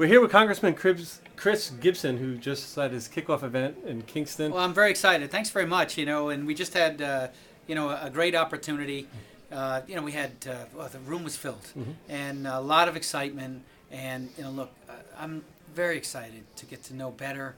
We're here with Congressman Chris Gibson, who just had his kickoff event in Kingston. Well, I'm very excited. Thanks very much. And we just had, a great opportunity. We had, the room was filled, and a lot of excitement. And look, I'm very excited to get to know better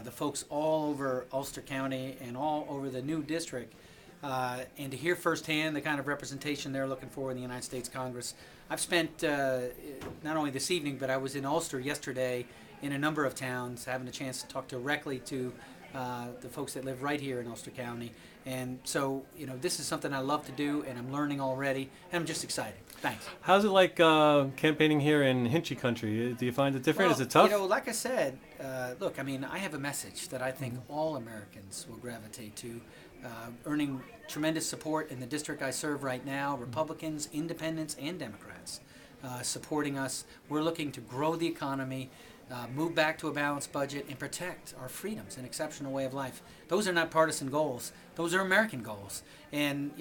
the folks all over Ulster County and all over the new district, and to hear firsthand the kind of representation they're looking for in the United States Congress. I've spent not only this evening, but I was in Ulster yesterday in a number of towns, having a chance to talk directly to the folks that live right here in Ulster County. And so, this is something I love to do, and I'm learning already, and I'm just excited. Thanks. How's it like campaigning here in Hinchy country? Do you find it different? Well, Is it tough? Like I said, look, I have a message that I think all Americans will gravitate to, earning tremendous support in the district I serve right now, Republicans, Independents, and Democrats supporting us. We're looking to grow the economy, move back to a balanced budget, and protect our freedoms and exceptional way of life. Those are not partisan goals. Those are American goals. And,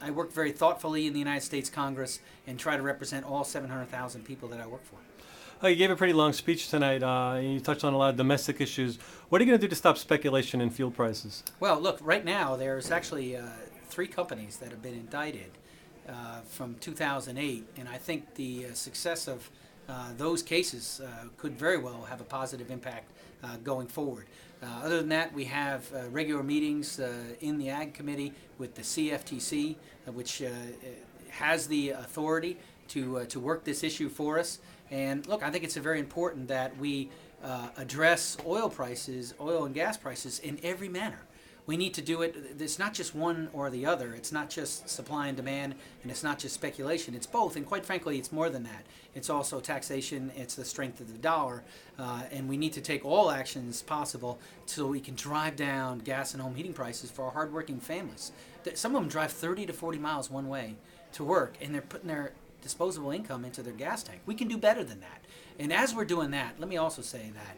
I work very thoughtfully in the United States Congress and try to represent all 700,000 people that I work for. You gave a pretty long speech tonight. You touched on a lot of domestic issues. What are you going to do to stop speculation in fuel prices? Well, look, right now there's actually 3 companies that have been indicted from 2008, and I think the success of those cases could very well have a positive impact going forward. Other than that, we have regular meetings in the Ag Committee with the CFTC, which has the authority to work this issue for us. And look, I think it's very important that we address oil and gas prices in every manner. We need to do it. It's not just one or the other. It's not just supply and demand, and it's not just speculation. It's both, and quite frankly, it's more than that. It's also taxation. It's the strength of the dollar, and we need to take all actions possible so we can drive down gas and home heating prices for our hardworking families. Some of them drive 30 to 40 miles one way to work, and they're putting their disposable income into their gas tank. We can do better than that. And as we're doing that, let me also say that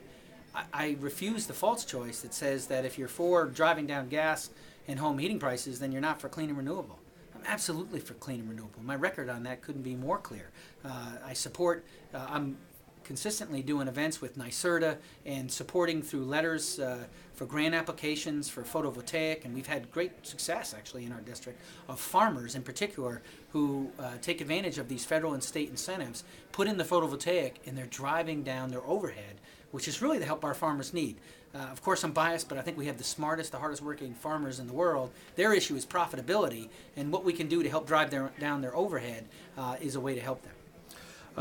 I refuse the false choice that says that if you're for driving down gas and home heating prices, then you're not for clean and renewable. I'm absolutely for clean and renewable. My record on that couldn't be more clear. I'm consistently doing events with NYSERDA and supporting through letters for grant applications for photovoltaic, and we've had great success actually in our district of farmers in particular who take advantage of these federal and state incentives, put in the photovoltaic, and they're driving down their overhead, which is really the help our farmers need. Of course, I'm biased, but I think we have the smartest, the hardest working farmers in the world. Their issue is profitability, and what we can do to help drive down their overhead is a way to help them.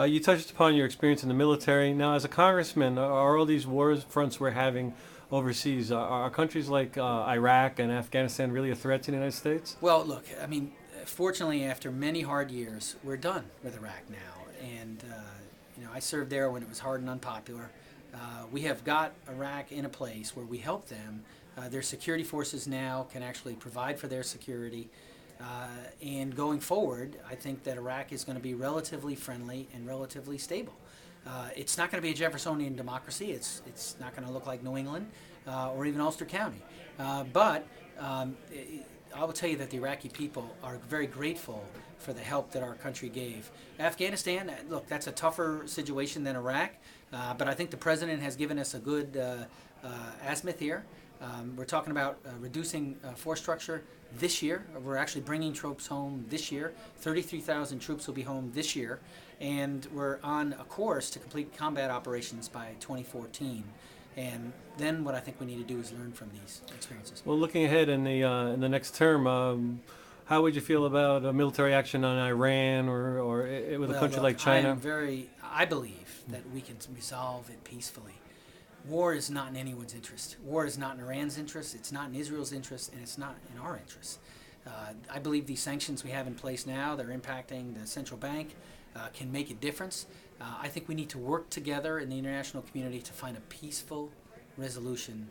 You touched upon your experience in the military. Now, as a congressman, are all these war fronts we're having overseas, are countries like Iraq and Afghanistan really a threat to the United States? Well, look, fortunately, after many hard years, we're done with Iraq now. And, I served there when it was hard and unpopular. We have got Iraq in a place where we help them. Their security forces now can actually provide for their security. And going forward, I think that Iraq is going to be relatively friendly and relatively stable. It's not going to be a Jeffersonian democracy. It's not going to look like New England or even Ulster County. But I will tell you that the Iraqi people are very grateful for the help that our country gave. Afghanistan, look, that's a tougher situation than Iraq, but I think the president has given us a good azimuth here. We're talking about reducing force structure this year. We're actually bringing troops home this year. 33,000 troops will be home this year, and we're on a course to complete combat operations by 2014. And then what I think we need to do is learn from these experiences. Well, looking ahead in the next term, how would you feel about a military action on Iran or with a country like China? I believe that we can resolve it peacefully. War is not in anyone's interest. War is not in Iran's interest. It's not in Israel's interest, and it's not in our interest. I believe these sanctions we have in place now that are impacting the central bank can make a difference. I think we need to work together in the international community to find a peaceful resolution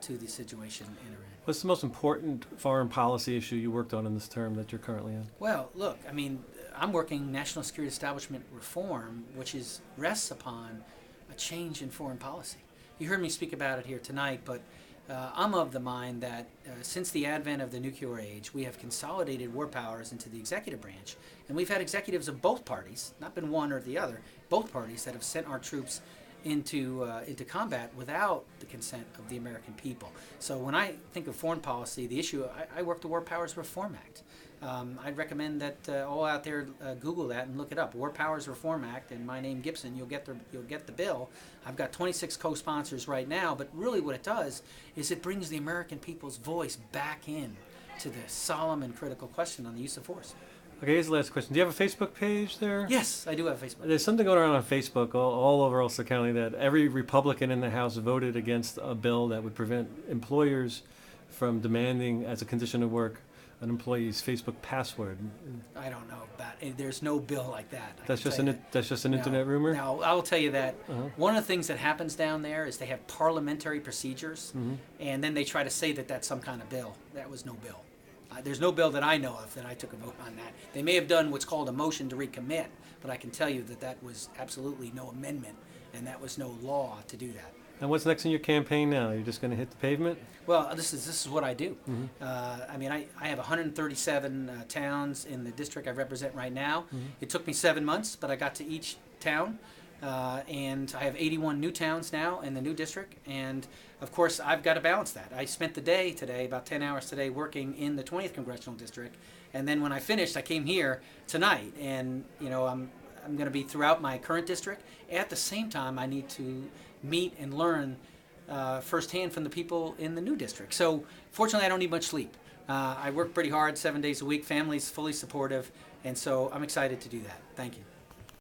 to the situation in Iran. What's the most important foreign policy issue you worked on in this term that you're currently in? Well, look, I'm working national security establishment reform, which rests upon a change in foreign policy. You heard me speak about it here tonight, but I'm of the mind that since the advent of the nuclear age, we have consolidated war powers into the executive branch, and we've had executives of both parties, not been one or the other, both parties that have sent our troops into combat without the consent of the American people. So when I think of foreign policy, the issue, I work the War Powers Reform Act. I'd recommend that all out there Google that and look it up. War Powers Reform Act, and my name Gibson. You'll get the bill. I've got 26 co-sponsors right now, but really what it does is it brings the American people's voice back in to the solemn and critical question on the use of force. Okay, here's the last question. Do you have a Facebook page there? Yes, I do have Facebook. There's something going around on Facebook all over Ulster County that every Republican in the House voted against a bill that would prevent employers from demanding, as a condition of work, an employee's Facebook password. I don't know about it. There's no bill like that. That's just an internet rumor? Now, I'll tell you that one of the things that happens down there is they have parliamentary procedures, and then they try to say that that's some kind of bill. That was no bill. There's no bill that I know of that I took a vote on that. They may have done what's called a motion to recommit, but I can tell you that that was absolutely no amendment, and that was no law to do that. And what's next in your campaign now? You're just going to hit the pavement? Well, this is what I do. I mean, I have 137 towns in the district I represent right now. It took me 7 months, but I got to each town. And I have 81 new towns now in the new district, and of course I've got to balance that. I spent the day today, about 10 hours today, working in the 20th congressional district, and then when I finished, I came here tonight, and I'm going to be throughout my current district. At the same time, I need to meet and learn firsthand from the people in the new district. So fortunately, I don't need much sleep. I work pretty hard, 7 days a week. Family's fully supportive, and so I'm excited to do that. Thank you.